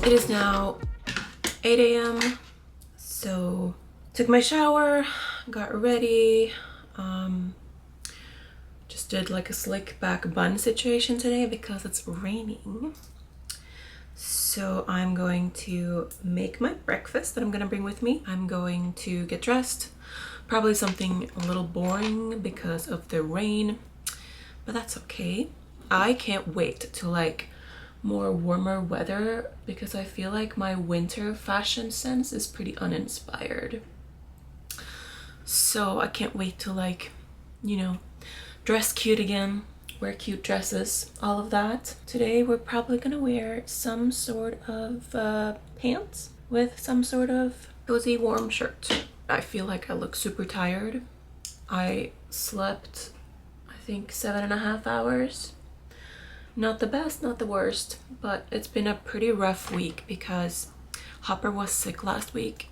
It is now 8 a.m. So took my shower, got ready, just did like a slick back bun situation today because it's raining. So I'm going to make my breakfast that I'm gonna bring with me. I'm going to get dressed, probably something a little boring because of the rain, but that's okay. I can't wait to like more warmer weather because I feel like my winter fashion sense is pretty uninspired. So I can't wait to like, you know, dress cute again, wear cute dresses, all of that. Today we're probably gonna wear some sort of pants with some sort of cozy warm shirt. I feel like I look super tired. I slept, I think 7.5 hours. Not the best, not the worst, but it's been a pretty rough week because Hopper was sick last week.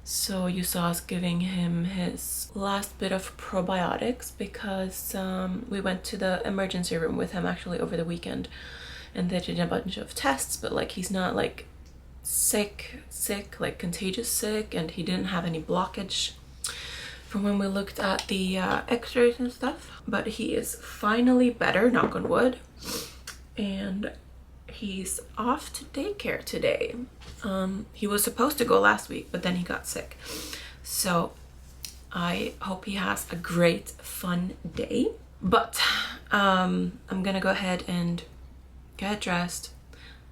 So you saw us giving him his last bit of probiotics because we went to the emergency room with him actually over the weekend and they did a bunch of tests, but like he's not like sick, like contagious sick, and he didn't have any blockage from when we looked at the x-rays and stuff. But he is finally better, knock on wood, and he's off to daycare today. He was supposed to go last week, but then he got sick. So I hope he has a great, fun day. But I'm gonna go ahead and get dressed,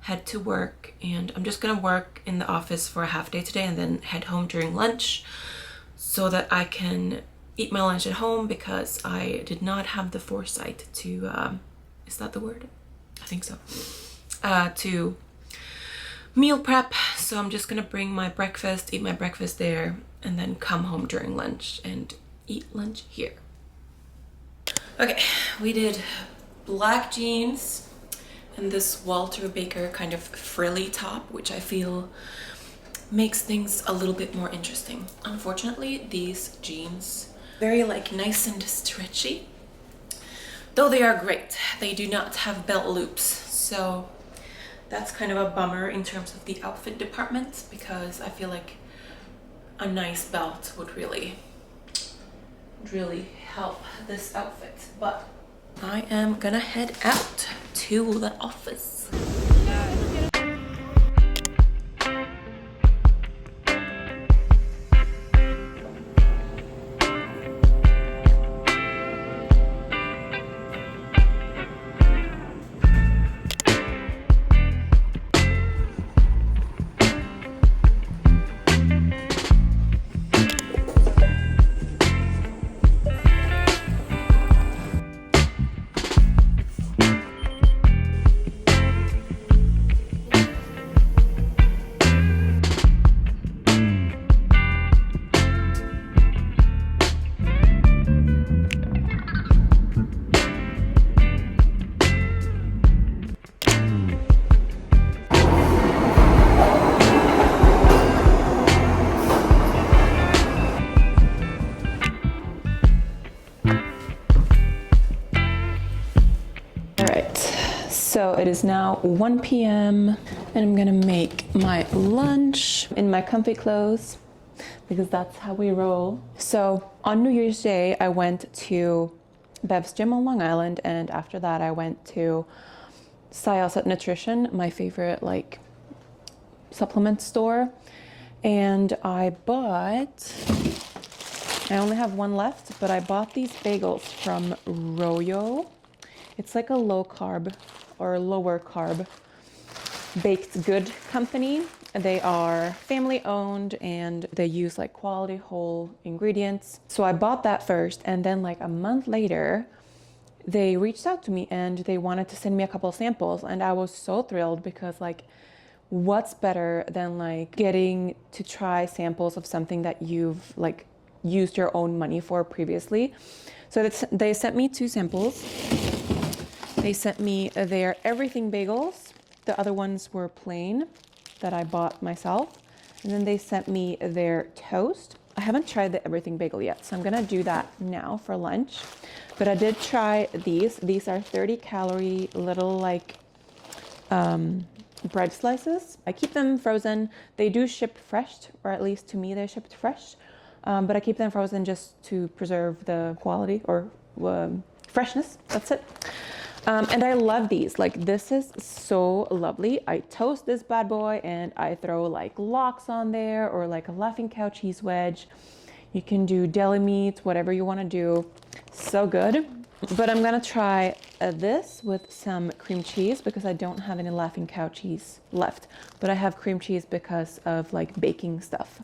head to work, and I'm just gonna work in the office for a half day today and then head home during lunch so that I can eat my lunch at home because I did not have the foresight to, is that the word? I think so. To meal prep. So I'm just gonna bring my breakfast, eat my breakfast there, and then come home during lunch and eat lunch here. Okay, we did black jeans and this Walter Baker kind of frilly top, which I feel makes things a little bit more interesting. Unfortunately, these jeans very like nice and stretchy, though they are great. They do not have belt loops, so that's kind of a bummer in terms of the outfit department, because I feel like a nice belt would really help this outfit. But I am gonna head out to the office. So it is now 1 p.m. and I'm gonna make my lunch in my comfy clothes because that's how we roll. So on New Year's Day, I went to Bev's gym on Long Island, and after that I went to Syosset Nutrition, my favorite like supplement store, and I only have one left, but I bought these bagels from ROYO. It's like a low carb or lower carb baked good company. They are family owned and they use like quality whole ingredients. So I bought that first, and then like a month later, they reached out to me and they wanted to send me a couple of samples, and I was so thrilled because like what's better than like getting to try samples of something that you've like used your own money for previously. So they sent me 2 samples. They sent me their everything bagels. The other ones were plain that I bought myself. And then they sent me their toast. I haven't tried the everything bagel yet, so I'm gonna do that now for lunch. But I did try these. These are 30-calorie little like bread slices. I keep them frozen. They do ship fresh, or at least to me they shipped fresh. But I keep them frozen just to preserve the quality or freshness. That's it. And I love these. Like, this is so lovely. I toast this bad boy and I throw like lox on there or like a Laughing Cow cheese wedge. You can do deli meat, whatever you want to do. So good. But I'm gonna try this with some cream cheese because I don't have any Laughing Cow cheese left, but I have cream cheese because of like baking stuff.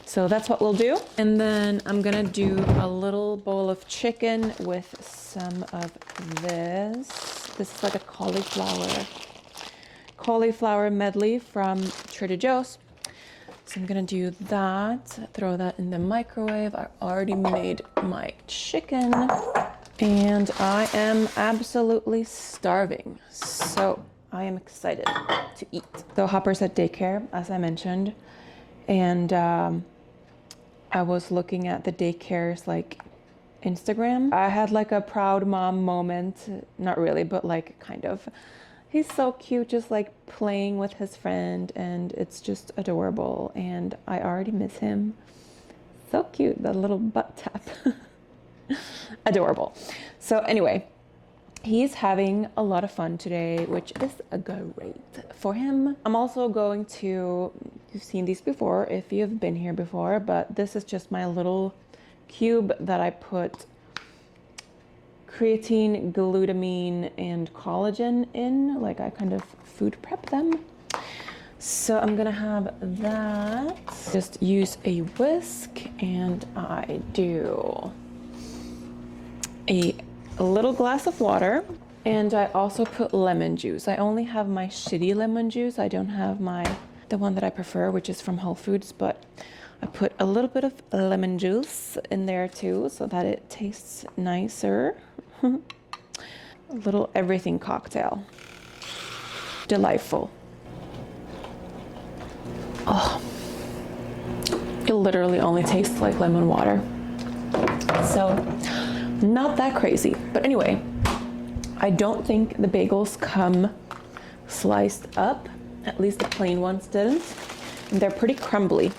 So that's what we'll do. And then I'm gonna do a little bowl of chicken with some of this. This is like a cauliflower medley from Trader Joe's. So I'm gonna do that, throw that in the microwave. I already made my chicken and I am absolutely starving. So I am excited to eat. So Hopper's at daycare, as I mentioned, and I was looking at the daycare's like Instagram. I had like a proud mom moment, not really, but like kind of. He's so cute, just like playing with his friend, and it's just adorable, and I already miss him. So cute, that little butt tap. Adorable. So anyway, he's having a lot of fun today, which is great for him. I'm also going to, you've seen these before if you've been here before, but this is just my little cube that I put creatine, glutamine, and collagen in. Like, I kind of food prep them. So I'm gonna have that. Just use a whisk, and I do a little glass of water, And I also put lemon juice. I only have my shitty lemon juice. I don't have the one that I prefer, which is from Whole Foods, but I put a little bit of lemon juice in there too so that it tastes nicer. A little everything cocktail. Delightful. Oh, it literally only tastes like lemon water. So, not that crazy. But anyway, I don't think the bagels come sliced up. At least the plain ones didn't. And they're pretty crumbly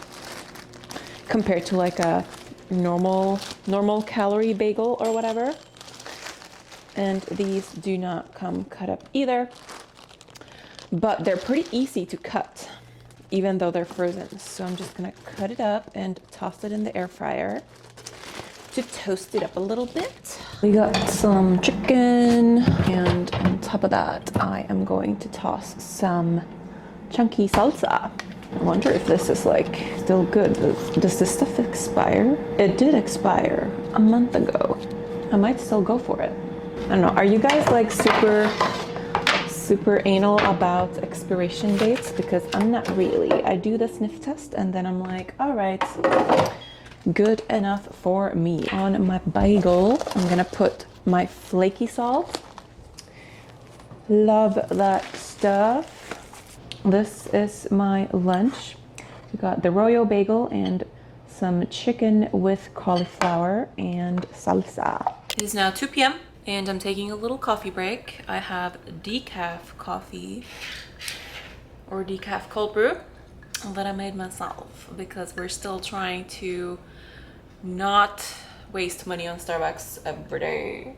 compared to like a normal calorie bagel or whatever. And these do not come cut up either. But they're pretty easy to cut, even though they're frozen. So I'm just gonna cut it up and toss it in the air fryer to toast it up a little bit. We got some chicken, and on top of that, I am going to toss some chunky salsa. I wonder if this is like still good. Does this stuff expire? It did expire a month ago. I might still go for it. I don't know. Are you guys like super anal about expiration dates? Because I'm not really. I do the sniff test and then I'm like, all right, good enough for me. On my bagel, I'm gonna put my flaky salt. Love that stuff. This is my lunch. We got the ROYO bagel and some chicken with cauliflower and salsa. It is now 2 p.m. and I'm taking a little coffee break. I have decaf coffee or decaf cold brew that I made myself because we're still trying to not waste money on Starbucks every day.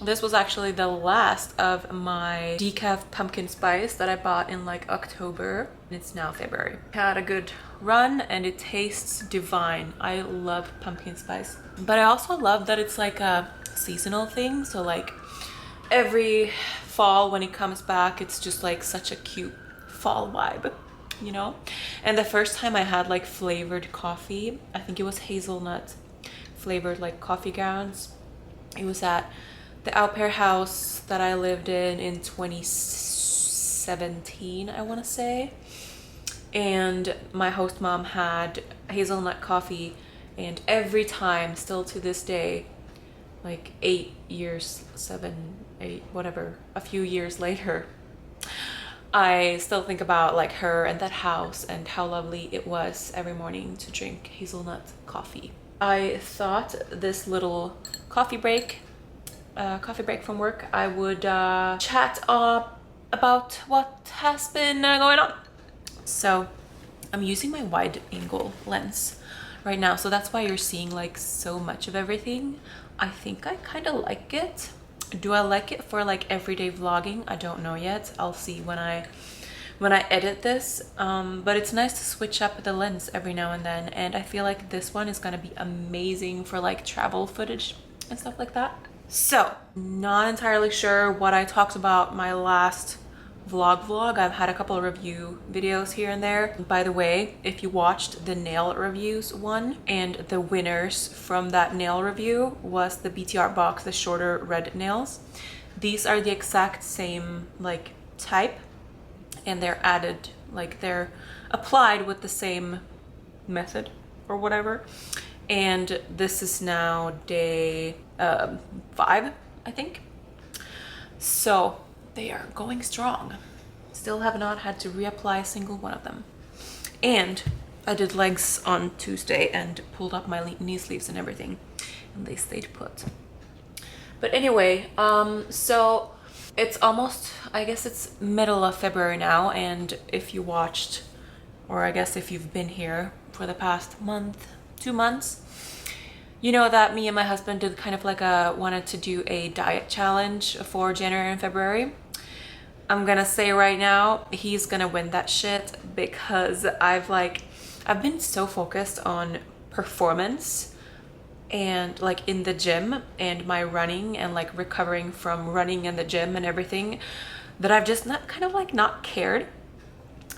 This was actually the last of my decaf pumpkin spice that I bought in like October. It's now February. Had a good run and it tastes divine. I love pumpkin spice. But I also love that it's like a seasonal thing. So like every fall when it comes back, it's just like such a cute fall vibe, you know? And the first time I had like flavored coffee, I think it was hazelnut flavored like coffee grounds. It was at the au pair house that I lived in 2017, I want to say. And my host mom had hazelnut coffee, and every time, still to this day, like 8 years, 7, 8, whatever, a few years later, I still think about like her and that house and how lovely it was every morning to drink hazelnut coffee. I thought this little coffee break from work, I would chat about what has been going on. So I'm using my wide angle lens right now, so that's why you're seeing like so much of everything. I think I kind of like it. Do I like it for like everyday vlogging? I don't know yet. I'll see when I edit this, but it's nice to switch up the lens every now and then, and I feel like this one is gonna be amazing for like travel footage and stuff like that. So, not entirely sure what I talked about my last vlog. I've had a couple of review videos here and there. By the way, if you watched the nail reviews one, and the winners from that nail review was the BTR box, the shorter red nails. These are the exact same like type, and they're added, like they're applied with the same method or whatever. And this is now day 5, I think. So they are going strong. Still have not had to reapply a single one of them. And I did legs on Tuesday and pulled up my knee sleeves and everything, and they stayed put. But anyway, so it's almost, I guess it's middle of February now, and if you watched, or I guess if you've been here for the past month, 2 months, you know that me and my husband did kind of like wanted to do a diet challenge for January and February. I'm gonna say right now, he's gonna win that shit, because I've been so focused on performance and like in the gym and my running and like recovering from running in the gym and everything, that I've just not cared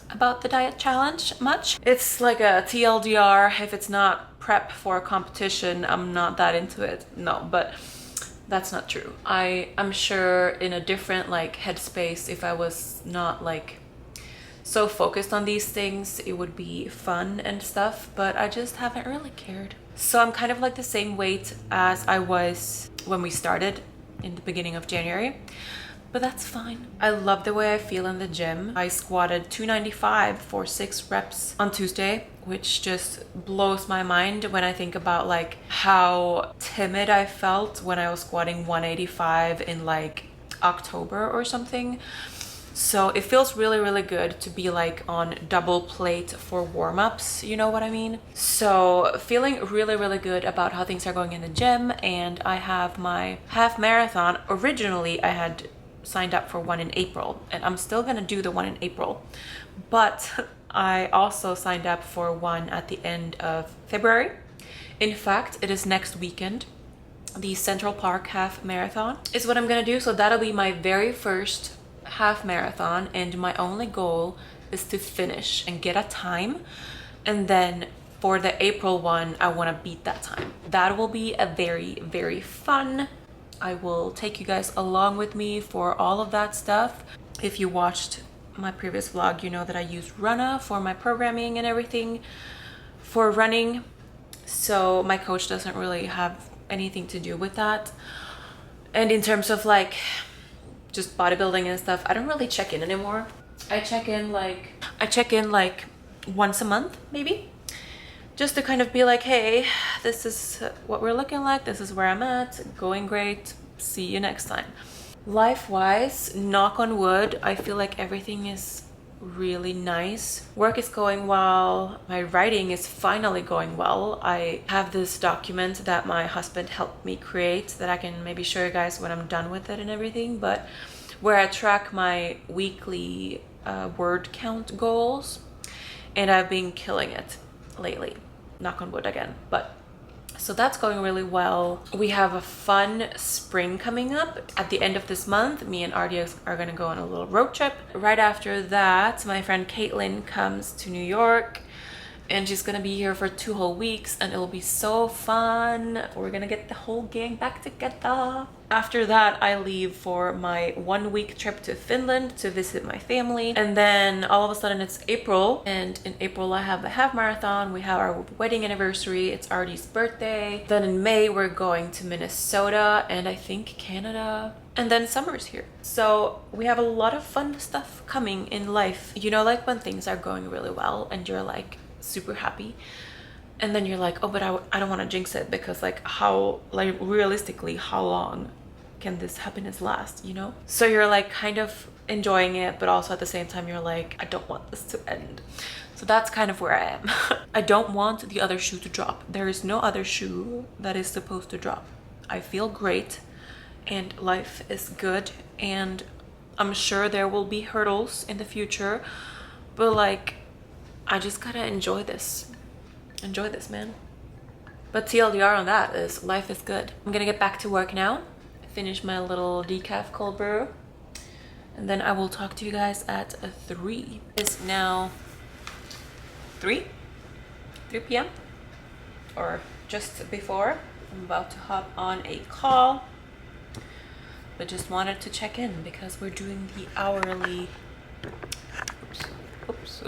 about the diet challenge much. It's like a TLDR. If it's not prep for a competition, I'm not that into it. No, but That's not true. I'm sure in a different like headspace, if I was not like so focused on these things, it would be fun and stuff, but I just haven't really cared. So I'm kind of like the same weight as I was when we started in the beginning of January, but that's fine. I love the way I feel in the gym. I squatted 295 for 6 reps on Tuesday, which just blows my mind when I think about like how timid I felt when I was squatting 185 in like October or something. So it feels really, really good to be like on double plate for warm-ups, you know what I mean? So feeling really, really good about how things are going in the gym. And I have my half marathon. Originally, I had signed up for one in April, and I'm still gonna do the one in April. But I also signed up for one at the end of February. In fact, it is next weekend. The Central Park half marathon is what I'm gonna do. So that'll be my very first half marathon, and my only goal is to finish and get a time, and then for the April one I want to beat that time. That will be a very, very fun. I will take you guys along with me for all of that stuff. If you watched my previous vlog, you know that I use Runna for my programming and everything for running, so my coach doesn't really have anything to do with that. And in terms of like just bodybuilding and stuff, I don't really check in anymore. I check in like once a month maybe, just to kind of be like, hey, this is what we're looking like, this is where I'm at, going great, see you next time. Life-wise, knock on wood, I feel like everything is really nice. Work is going well. My writing is finally going well. I have this document that my husband helped me create that I can maybe show you guys when I'm done with it and everything, but where I track my weekly word count goals, and I've been killing it lately, knock on wood again. But so that's going really well. We have a fun spring coming up at the end of this month. Me and Ardia are gonna go on a little road trip. Right after that, my friend Caitlin comes to New York, and she's gonna be here for 2 whole weeks, and it'll be so fun. We're gonna get the whole gang back together. After that, I leave for my 1-week trip to Finland to visit my family. And then all of a sudden it's April, and in April I have the half marathon. We have our wedding anniversary. It's Artie's birthday. Then in May we're going to Minnesota and I think Canada. And then summer's here. So we have a lot of fun stuff coming in life. You know, like when things are going really well and you're like super happy, and then you're like, oh, but I don't want to jinx it, because like how, like realistically, how long can this happiness last, you know? So you're like kind of enjoying it, but also at the same time you're like, I don't want this to end. So that's kind of where I am. I don't want the other shoe to drop. There is no other shoe that is supposed to drop. I feel great and life is good, and I'm sure there will be hurdles in the future, but like I just gotta enjoy this. Enjoy this, man. But TLDR on that is life is good. I'm gonna get back to work now, finish my little decaf cold brew, and then I will talk to you guys at 3. It's now 3 p.m. or just before. I'm about to hop on a call, but just wanted to check in because we're doing the hourly, oops,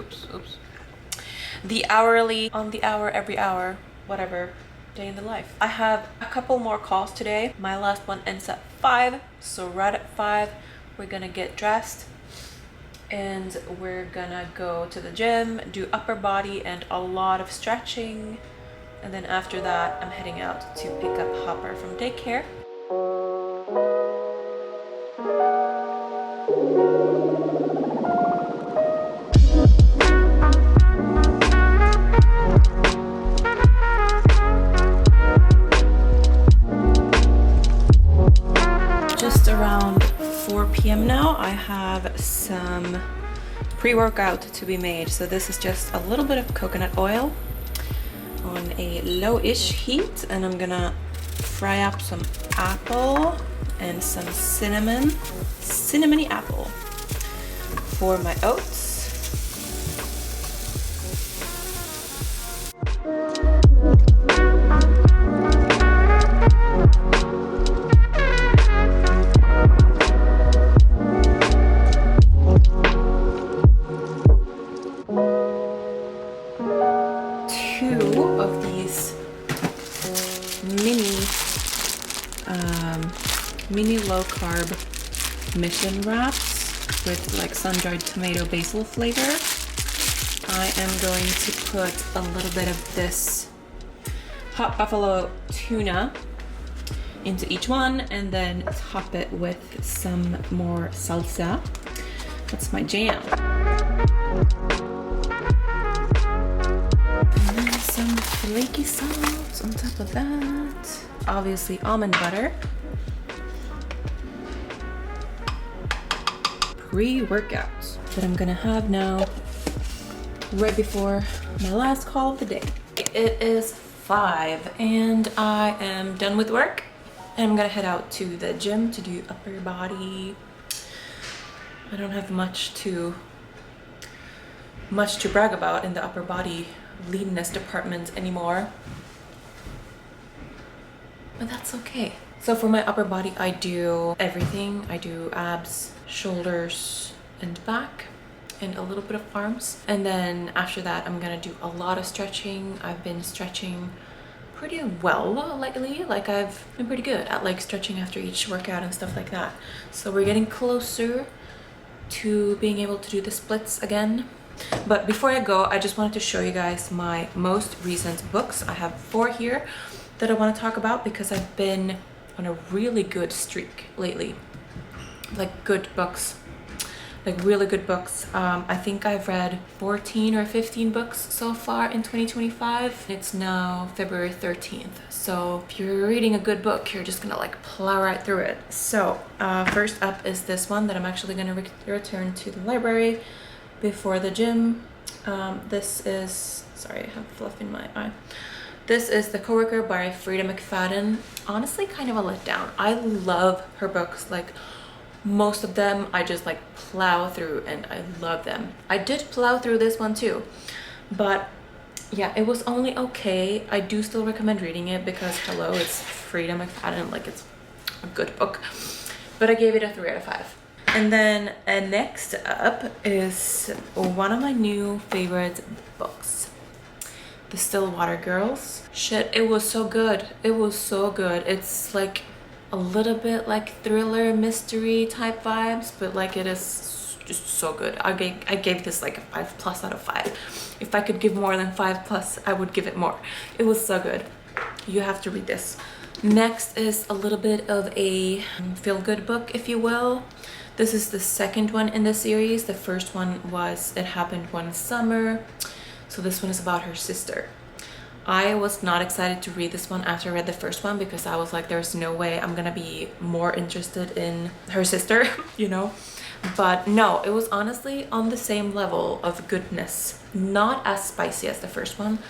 the hourly, on the hour, every hour, whatever, day in the life. I have a couple more calls today. My last one ends at 5, so right at 5 we're gonna get dressed and we're gonna go to the gym, do upper body and a lot of stretching, and then after that I'm heading out to pick up Hopper from daycare. Around 4 p.m. now. I have some pre-workout to be made. So this is just a little bit of coconut oil on a low-ish heat, and I'm gonna fry up some apple and some cinnamony apple for my oats. 2 of these mini low carb mission wraps with like sun-dried tomato basil flavor. I am going to put a little bit of this hot buffalo tuna into each one and then top it with some more salsa. That's my jam. And then some flaky salt on top of that. Obviously almond butter. Pre-workout that I'm gonna have now right before my last call of the day. It is 5 and I am done with work and I'm gonna head out to the gym to do upper body. I don't have much to brag about in the upper body leanness department anymore, but that's okay. So for my upper body, I do everything. I do abs, shoulders, and back, and a little bit of arms. And then after that, I'm gonna do a lot of stretching. I've been stretching pretty well lately. Like I've been pretty good at like stretching after each workout and stuff like that. So we're getting closer to being able to do the splits again. But before I go, I just wanted to show you guys my most recent books. I have 4 here that I want to talk about because I've been on a really good streak lately. Like good books, like really good books. I think I've read 14 or 15 books so far in 2025. It's now February 13th. So if you're reading a good book, you're just gonna like plow right through it. So first up is this one that I'm actually gonna return to the library before the gym. This is, sorry, I have fluff in my eye. This is The Coworker by Frida McFadden. Honestly, kind of a letdown. I love her books. Like most of them, I just like plow through and I love them. I did plow through this one too, but yeah, it was only okay. I do still recommend reading it because hello, it's Frida McFadden, like it's a good book, but I gave it a 3 out of 5. And then next up is one of my new favorite books, The Stillwater Girls. Shit, it was so good. It was so good. It's like a little bit like thriller mystery type vibes, but like it is just so good. I gave this like a 5+ out of 5. If I could give more than 5+, I would give it more. It was so good. You have to read this. Next is a little bit of a feel-good book, if you will. This is the second one in the series. The first one was It Happened One Summer. So this one is about her sister. I was not excited to read this one after I read the first one because I was like, there's no way I'm gonna be more interested in her sister, you know? But no, it was honestly on the same level of goodness. Not as spicy as the first one,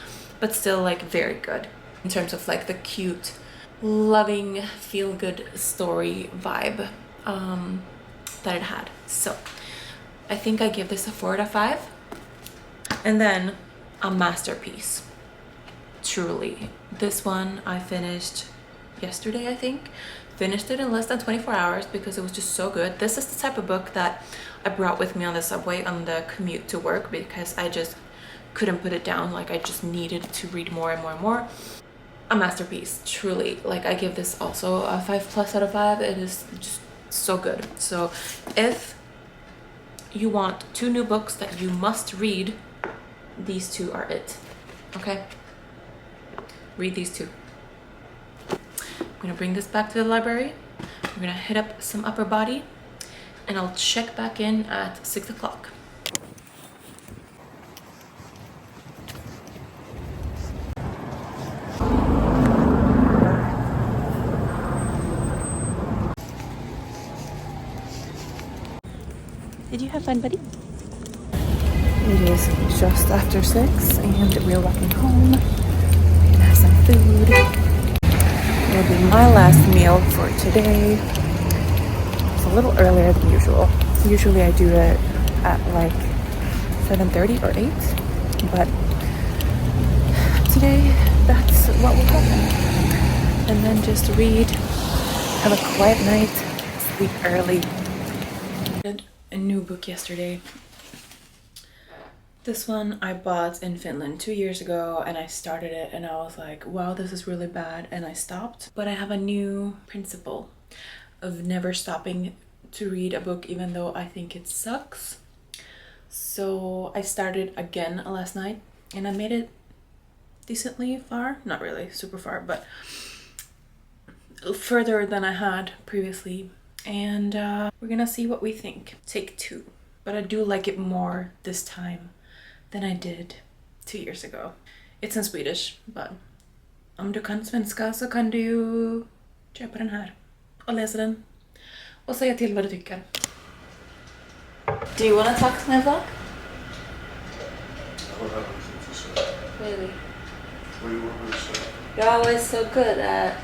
but still like very good in terms of like the cute, loving, feel-good story vibe that it had. So I think I give this a 4 out of 5. And then a masterpiece. Truly, this one I finished yesterday. I think finished it in less than 24 hours because it was just so good. This is the type of book that I brought with me on the subway on the commute to work because I just couldn't put it down. Like I just needed to read more and more and more. A masterpiece, truly. Like I give this also a 5+ out of 5. It is just so good. So if you want 2 new books that you must read, these 2 are it. Okay, read these 2. I'm gonna bring this back to the library. We're gonna hit up some upper body and I'll check back in at 6 o'clock. Did you have fun, buddy? It is just after 6 and we're walking home. We're gonna have some food. It'll be my last meal for today. It's a little earlier than usual. Usually I do it at like 7:30 or 8, but today that's what will happen. And then just read, have a quiet night, sleep early. I read a new book yesterday. This one I bought in Finland 2 years ago, and I started it and I was like, wow, this is really bad, and I stopped. But I have a new principle of never stopping to read a book even though I think it sucks. So I started again last night and I made it decently far. Not really super far, but further than I had previously. And we're gonna see what we think. Take 2. But I do like it more this time than I did 2 years ago. It's in Swedish, but om du kan svenska så kan du ju köpa den här och läsa den och säga till vad du tycker. Do you want to talk to my vlog? I don't have anything to say. Really? What do you want me to say? You're always so good at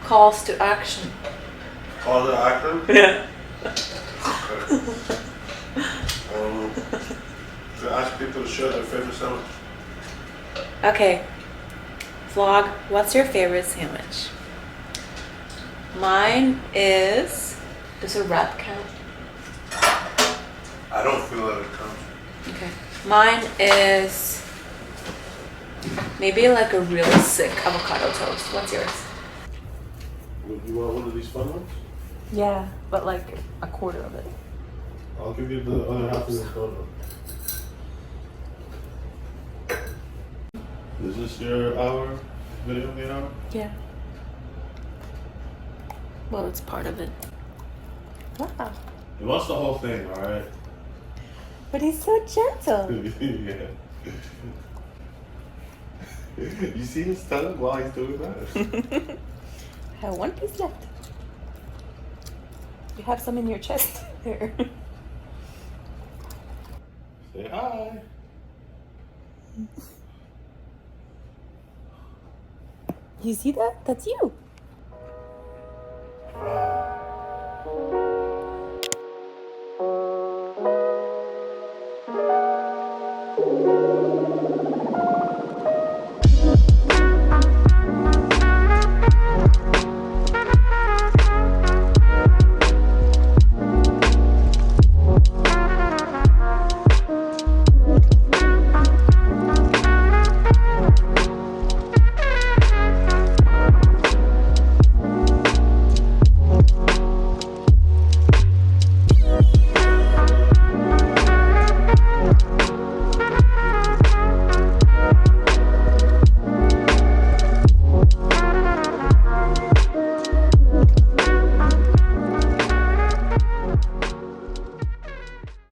calls to action. Call the actor? Yeah. Okay. To ask people to share their favorite sandwich. Okay. Vlog, what's your favorite sandwich? Mine is... Does a wrap count? I don't feel that it counts. Okay. Mine is maybe like a really sick avocado toast. What's yours? You want one of these fun ones? Yeah, but like a quarter of it. I'll give you the other half of the donut. Is this your hour? Video of the hour? Yeah. Well, it's part of it. Wow. You watch the whole thing, alright? But he's so gentle. Yeah. You see his tongue while he's doing that? I have one piece left. You have some in your chest there. Say hi. You see that? That's you.